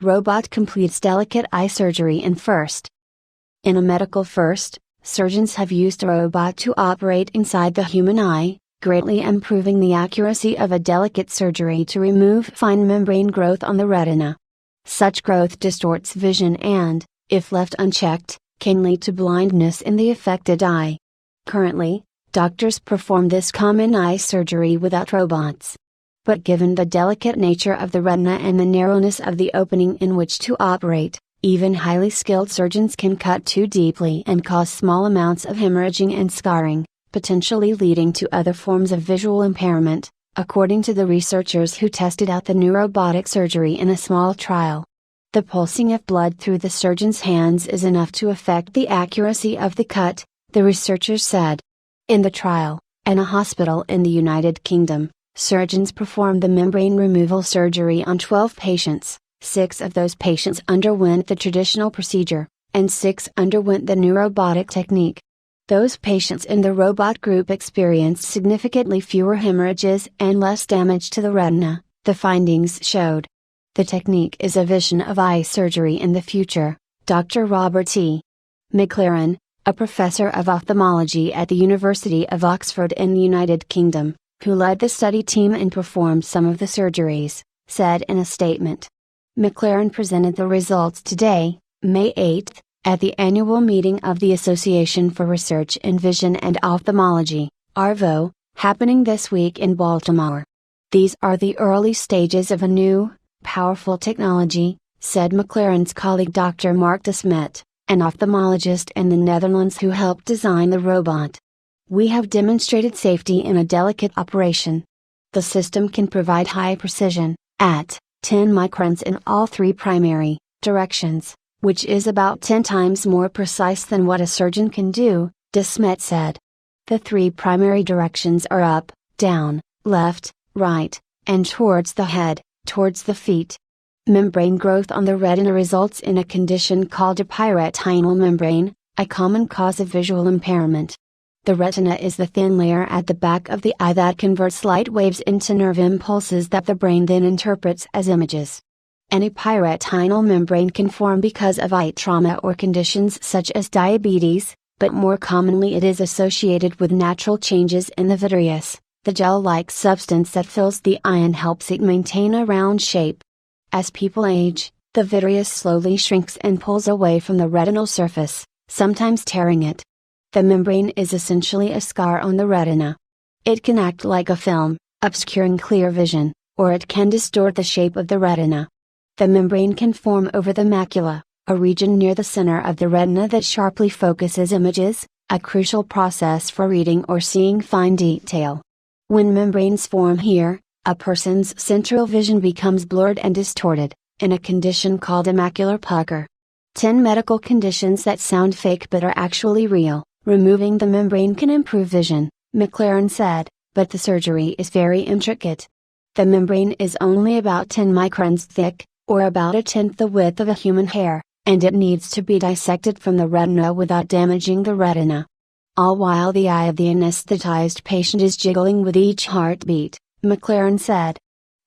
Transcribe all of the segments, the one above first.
Robot completes delicate eye surgery in first. In a medical first, surgeons have used a robot to operate inside the human eye, greatly improving the accuracy of a delicate surgery to remove fine membrane growth on the retina. Such growth distorts vision and, if left unchecked, can lead to blindness in the affected eye. Currently, doctors perform this common eye surgery without robots. But given the delicate nature of the retina and the narrowness of the opening in which to operate, even highly skilled surgeons can cut too deeply and cause small amounts of hemorrhaging and scarring, potentially leading to other forms of visual impairment, according to the researchers who tested out the new robotic surgery in a small trial. The pulsing of blood through the surgeon's hands is enough to affect the accuracy of the cut, the researchers said. In the trial, in a hospital in the United Kingdom, surgeons performed the membrane removal surgery on 12 patients. 6 of those patients underwent the traditional procedure, and 6 underwent the new robotic technique. Those patients in the robot group experienced significantly fewer hemorrhages and less damage to the retina, the findings showed. The technique is a vision of eye surgery in the future, Dr. Robert T. McLaren, a professor of ophthalmology at the University of Oxford in the United Kingdom, who led the study team and performed some of the surgeries, said in a statement. McLaren presented the results today, May 8, at the annual meeting of the Association for Research in Vision and Ophthalmology, ARVO, happening this week in Baltimore. These are the early stages of a new, powerful technology, said McLaren's colleague Dr. Mark de Smet, an ophthalmologist in the Netherlands who helped design the robot. We have demonstrated safety in a delicate operation. The system can provide high precision, at 10 microns in all 3 primary directions, which is about 10 times more precise than what a surgeon can do, de Smet said. The 3 primary directions are up, down, left, right, and towards the head, towards the feet. Membrane growth on the retina results in a condition called a pyretinal membrane, a common cause of visual impairment. The retina is the thin layer at the back of the eye that converts light waves into nerve impulses that the brain then interprets as images. Any pyretinal membrane can form because of eye trauma or conditions such as diabetes, but more commonly it is associated with natural changes in the vitreous, the gel-like substance that fills the eye and helps it maintain a round shape. As people age, the vitreous slowly shrinks and pulls away from the retinal surface, sometimes tearing it. The membrane is essentially a scar on the retina. It can act like a film, obscuring clear vision, or it can distort the shape of the retina. The membrane can form over the macula, a region near the center of the retina that sharply focuses images, a crucial process for reading or seeing fine detail. When membranes form here, a person's central vision becomes blurred and distorted, in a condition called a macular pucker. 10 medical conditions that sound fake but are actually real. Removing the membrane can improve vision, McLaren said, but the surgery is very intricate. The membrane is only about 10 microns thick, or about a tenth the width of a human hair, and it needs to be dissected from the retina without damaging the retina. All while the eye of the anesthetized patient is jiggling with each heartbeat, McLaren said.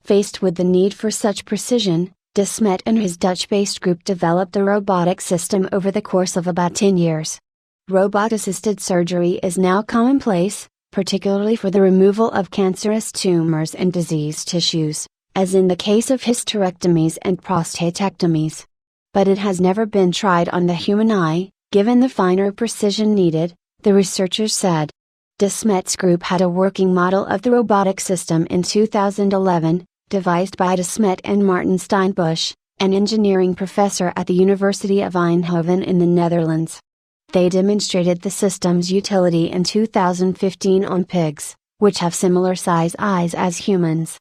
Faced with the need for such precision, de Smet and his Dutch-based group developed a robotic system over the course of about 10 years. Robot-assisted surgery is now commonplace, particularly for the removal of cancerous tumors and diseased tissues, as in the case of hysterectomies and prostatectomies. But it has never been tried on the human eye, given the finer precision needed, the researchers said. De Smet's group had a working model of the robotic system in 2011, devised by de Smet and Martin Steinbusch, an engineering professor at the University of Eindhoven in the Netherlands. They demonstrated the system's utility in 2015 on pigs, which have similar size eyes as humans.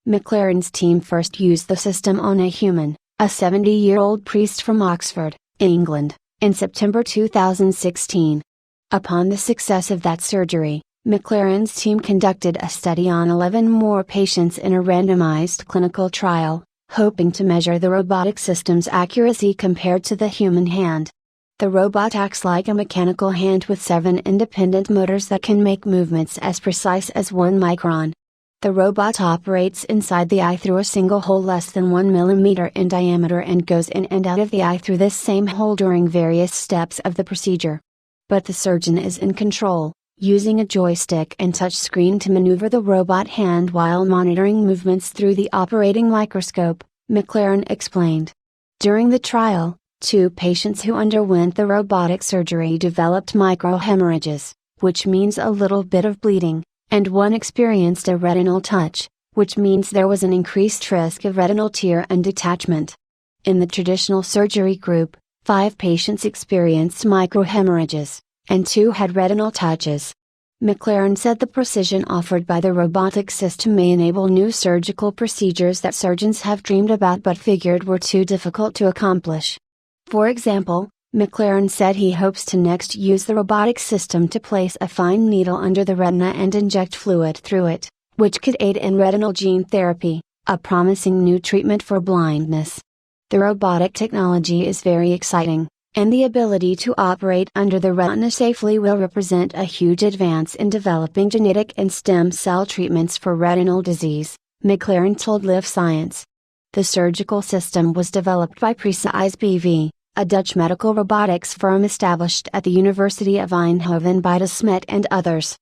McLaren's team first used the system on a human, a 70-year-old priest from Oxford, England, in September 2016. Upon the success of that surgery, McLaren's team conducted a study on 11 more patients in a randomized clinical trial, hoping to measure the robotic system's accuracy compared to the human hand. The robot acts like a mechanical hand with 7 independent motors that can make movements as precise as 1 micron. The robot operates inside the eye through a single hole less than 1 mm in diameter and goes in and out of the eye through this same hole during various steps of the procedure. But the surgeon is in control, using a joystick and touch screen to maneuver the robot hand while monitoring movements through the operating microscope, McLaren explained. During the trial, 2 patients who underwent the robotic surgery developed microhemorrhages, which means a little bit of bleeding, and 1 experienced a retinal touch, which means there was an increased risk of retinal tear and detachment. In the traditional surgery group, 5 patients experienced microhemorrhages, and 2 had retinal touches. McLaren said the precision offered by the robotic system may enable new surgical procedures that surgeons have dreamed about but figured were too difficult to accomplish. For example, McLaren said he hopes to next use the robotic system to place a fine needle under the retina and inject fluid through it, which could aid in retinal gene therapy, a promising new treatment for blindness. The robotic technology is very exciting, and the ability to operate under the retina safely will represent a huge advance in developing genetic and stem cell treatments for retinal disease, McLaren told Live Science. The surgical system was developed by Precise BV, a Dutch medical robotics firm established at the University of Eindhoven by De Smet and others.